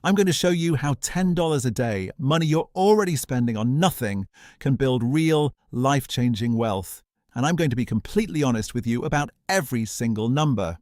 I'm going to show you how $10 a day, money you're already spending on nothing, can build real, life-changing wealth. And I'm going to be completely honest with you about every single number.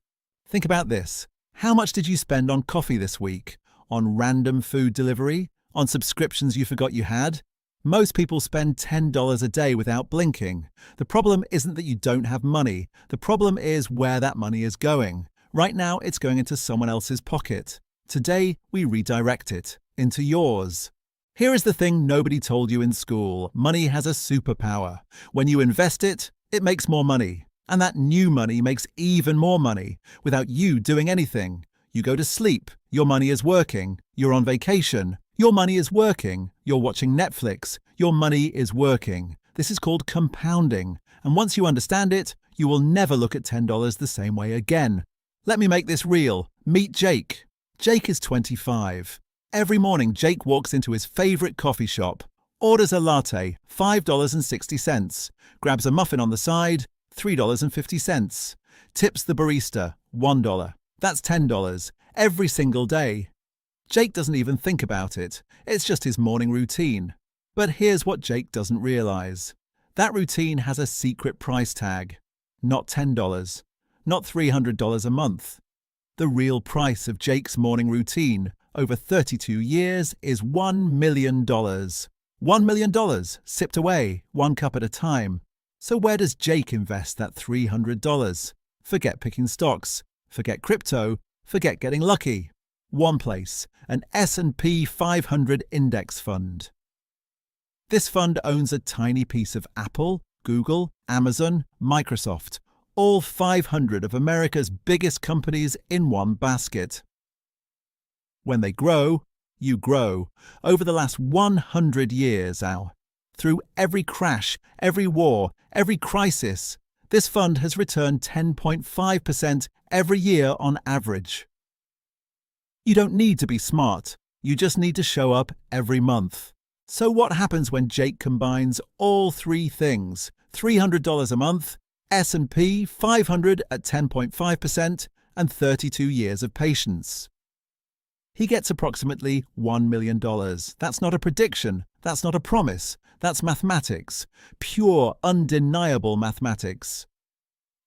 Think about this. How much did you spend on coffee this week? On random food delivery? On subscriptions you forgot you had? Most people spend $10 a day without blinking. The problem isn't that you don't have money. The problem is where that money is going. Right now, it's going into someone else's pocket. Today, we redirect it into yours. Here is the thing nobody told you in school. Money has a superpower. When you invest it, it makes more money. And that new money makes even more money without you doing anything. You go to sleep, your money is working. You're on vacation, your money is working. You're watching Netflix, your money is working. This is called compounding. And once you understand it, you will never look at $10 the same way again. Let me make this real. Meet Jake. Jake is 25. Every morning, Jake walks into his favorite coffee shop, orders a latte, $5.60, grabs a muffin on the side, $3.50, tips the barista, $1. That's $10 every single day. Jake doesn't even think about it. It's just his morning routine. But here's what Jake doesn't realize. That routine has a secret price tag. Not $10, not $300 a month. The real price of Jake's morning routine over 32 years is $1 million. $1 million, sipped away, one cup at a time. So where does Jake invest that $300? Forget picking stocks, forget crypto, forget getting lucky. One place, an S&P 500 index fund. This fund owns a tiny piece of Apple, Google, Amazon, Microsoft, all 500 of America's biggest companies in one basket. When they grow, you grow. Over the last 100 years, through every crash, every war, every crisis, this fund has returned 10.5% every year on average. You don't need to be smart. You just need to show up every month. So what happens when Jake combines all three things? $300 a month, S&P 500 at 10.5%, and 32 years of patience. He gets approximately $1 million. That's not a prediction. That's not a promise. That's mathematics. Pure, undeniable mathematics.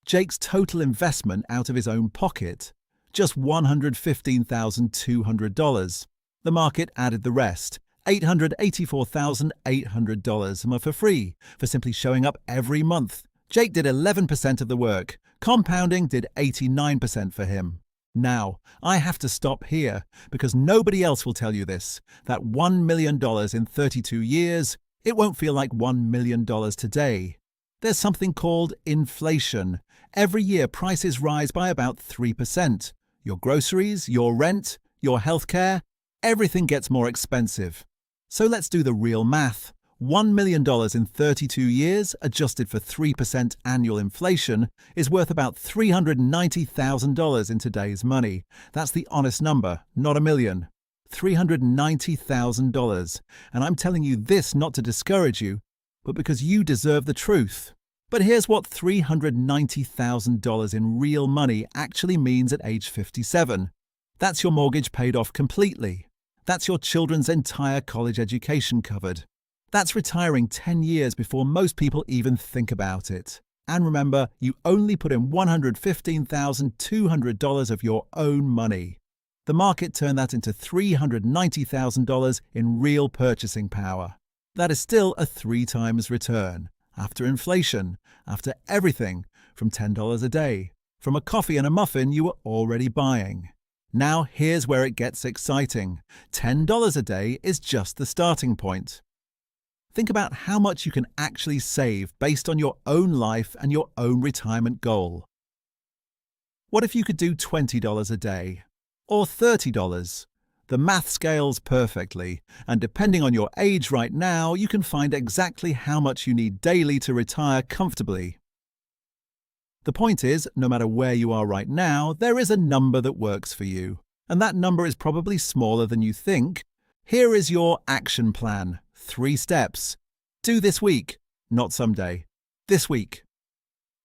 Jake's total investment out of his own pocket, just $115,200. The market added the rest, $884,800 for free, for simply showing up every month. Jake did 11% of the work. Compounding did 89% for him. Now, I have to stop here, because nobody else will tell you this. That $1 million in 32 years, it won't feel like $1 million today. There's something called inflation. Every year, prices rise by about 3%. Your groceries, your rent, your healthcare, everything gets more expensive. So let's do the real math. $1 million in 32 years, adjusted for 3% annual inflation, is worth about $390,000 in today's money. That's the honest number, not a million. $390,000. And I'm telling you this not to discourage you, but because you deserve the truth. But here's what $390,000 in real money actually means at age 57. That's your mortgage paid off completely. That's your children's entire college education covered. That's retiring 10 years before most people even think about it. And remember, you only put in $115,200 of your own money. The market turned that into $390,000 in real purchasing power. That is still a 3 times return. After inflation, after everything, from $10 a day, from a coffee and a muffin you were already buying. Now here's where it gets exciting. $10 a day is just the starting point. Think about how much you can actually save based on your own life and your own retirement goal. What if you could do $20 a day? Or $30? The math scales perfectly, and depending on your age right now, you can find exactly how much you need daily to retire comfortably. The point is, no matter where you are right now, there is a number that works for you. And that number is probably smaller than you think. Here is your action plan. 3 steps. Do this week, not someday. This week.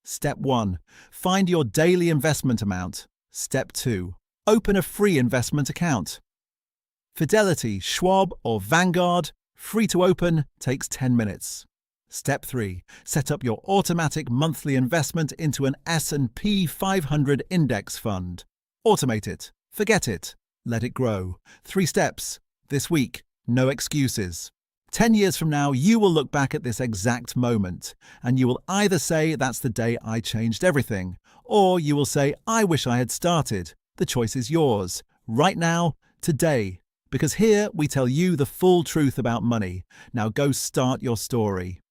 Step 1. Find your daily investment amount. Step 2. Open a free investment account. Fidelity, Schwab, or Vanguard, free to open, takes 10 minutes. Step 3. Set up your automatic monthly investment into an S&P 500 index fund. Automate it. Forget it. Let it grow. 3 steps. This week, no excuses. 10 years from now, you will look back at this exact moment, and you will either say, that's the day I changed everything, or you will say, I wish I had started. The choice is yours. Right now, today. Because here we tell you the full truth about money. Now go start your story.